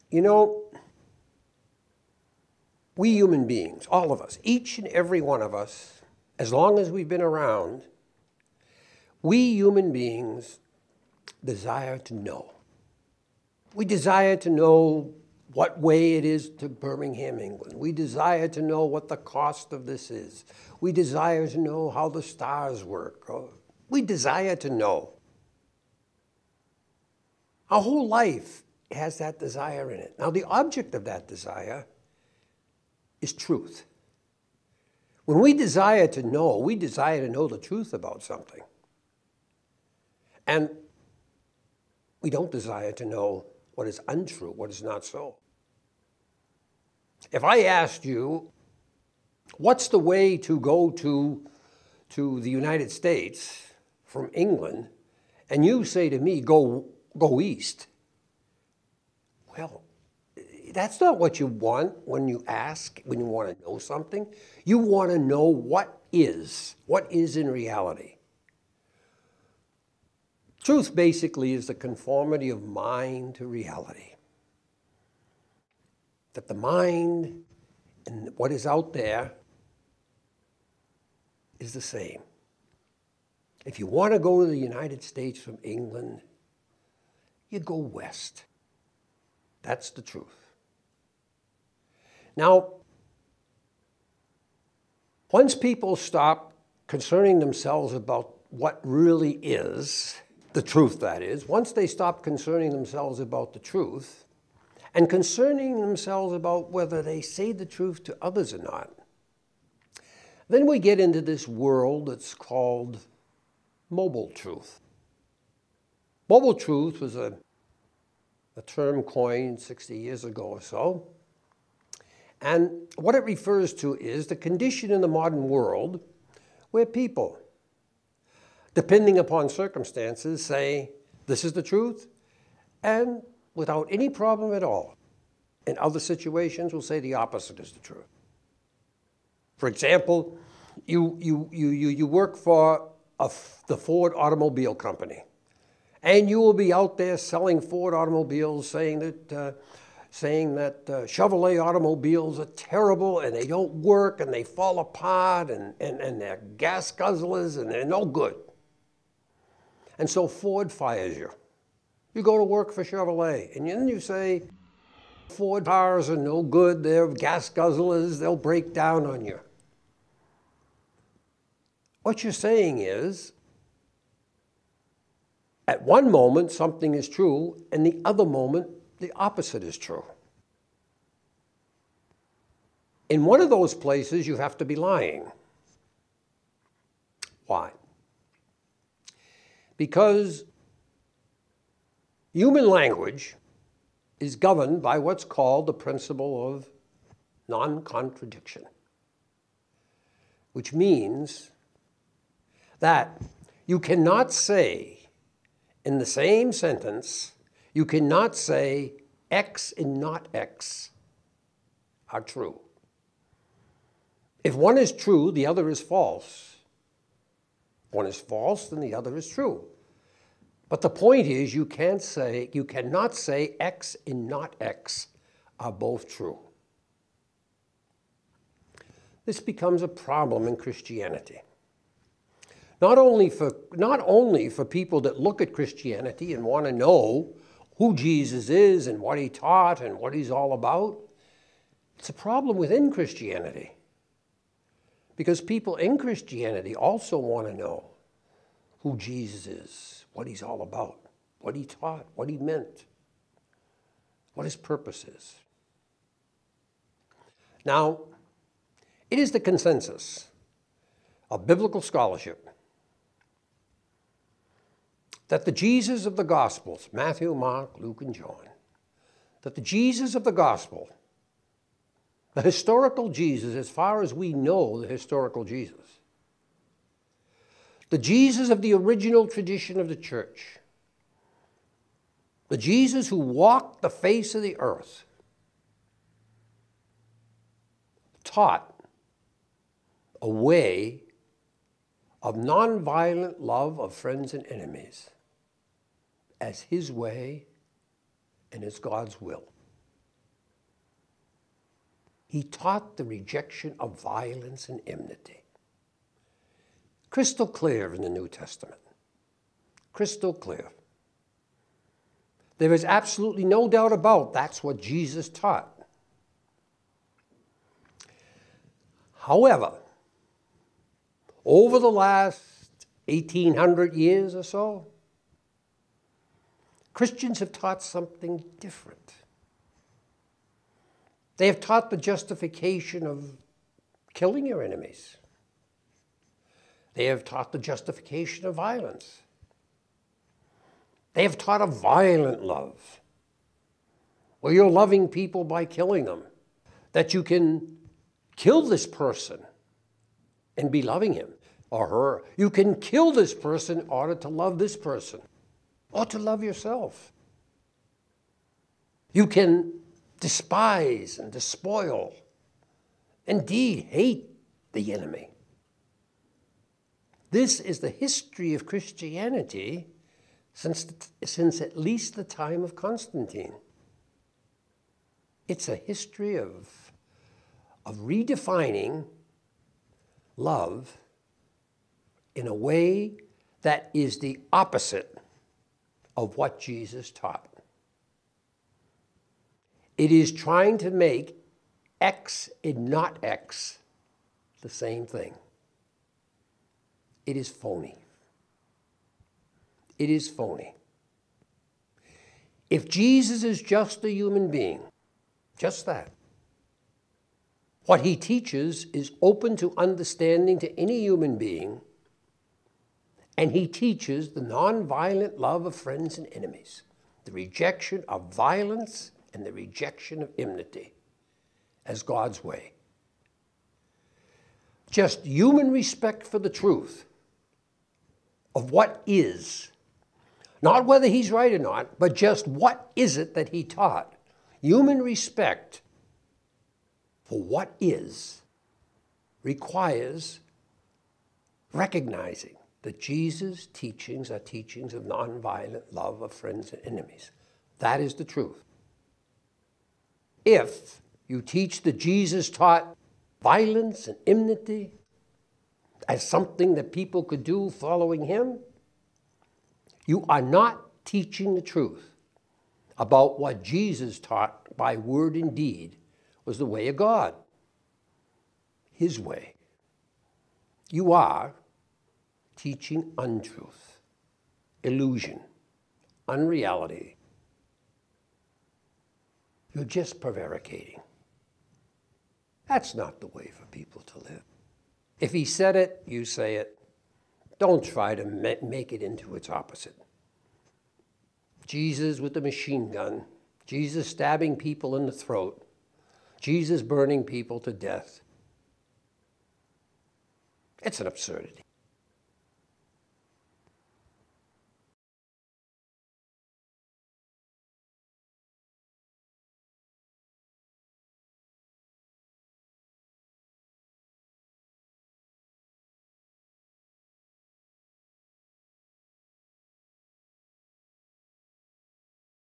You know, we human beings, all of us, each and every one of us, as long as we've been around, we human beings desire to know. We desire to know what way it is to Birmingham, England. We desire to know what the cost of this is. We desire to know how the stars work. We desire to know. Our whole life has that desire in it. Now, the object of that desire is truth. When we desire to know the truth about something. And we don't desire to know what is untrue, what is not so. If I asked you, what's the way to go to the United States from England, and you say to me, go east, well, that's not what you want when you ask, when you want to know something. You want to know what is in reality. Truth basically is the conformity of mind to reality. That the mind and what is out there is the same. If you want to go to the United States from England, you go west. That's the truth. Now, once people stop concerning themselves about what really is, the truth that is, once they stop concerning themselves about the truth and concerning themselves about whether they say the truth to others or not, then we get into this world that's called mobile truth. Mobile truth was a term coined 60 years ago or so. And what it refers to is the condition in the modern world where people, depending upon circumstances, say, this is the truth, and without any problem at all. In other situations, will say the opposite is the truth. For example, you work for the Ford Automobile Company, and you will be out there selling Ford automobiles, saying that Chevrolet automobiles are terrible and they don't work and they fall apart and they're gas guzzlers and they're no good. And so Ford fires you. You go to work for Chevrolet, and then you say, Ford cars are no good, they're gas guzzlers, they'll break down on you. What you're saying is, at one moment something is true, and the other moment the opposite is true. In one of those places you have to be lying. Why? Because human language is governed by what's called the principle of non-contradiction, which means that you cannot say in the same sentence, you cannot say X and not X are true. If one is true, the other is false. One is false, then the other is true. But the point is, you cannot say X and not X are both true. This becomes a problem in Christianity. Not only for people that look at Christianity and want to know who Jesus is and what he taught and what he's all about. It's a problem within Christianity. Because people in Christianity also want to know who Jesus is, what he's all about, what he taught, what he meant, what his purpose is. Now, it is the consensus of biblical scholarship that the Jesus of the Gospels, Matthew, Mark, Luke, and John, that the Jesus of the Gospel, the historical Jesus, as far as we know the historical Jesus, the Jesus of the original tradition of the church, the Jesus who walked the face of the earth, taught a way of nonviolent love of friends and enemies as his way and as God's will. He taught the rejection of violence and enmity. Crystal clear in the New Testament. Crystal clear. There is absolutely no doubt about that's what Jesus taught. However, over the last 1800 years or so, Christians have taught something different. They have taught the justification of killing your enemies. They have taught the justification of violence. They have taught a violent love, where you're loving people by killing them, that you can kill this person and be loving him or her. You can kill this person in order to love this person or to love yourself. You can despise and despoil, indeed hate the enemy. This is the history of Christianity since at least the time of Constantine. It's a history of redefining love in a way that is the opposite of what Jesus taught. It is trying to make X and not X the same thing. It is phony. It is phony. If Jesus is just a human being, just that, what he teaches is open to understanding to any human being, and he teaches the nonviolent love of friends and enemies, the rejection of violence and the rejection of enmity as God's way. Just human respect for the truth of what is, not whether he's right or not, but just what is it that he taught. Human respect for what is requires recognizing that Jesus' teachings are teachings of nonviolent love of friends and enemies. That is the truth. If you teach that Jesus taught violence and enmity as something that people could do following him, you are not teaching the truth about what Jesus taught by word and deed was the way of God, his way. You are teaching untruth, illusion, unreality. You're just prevaricating. That's not the way for people to live. If he said it, you say it. Don't try to make it into its opposite. Jesus with the machine gun, Jesus stabbing people in the throat, Jesus burning people to death. It's an absurdity.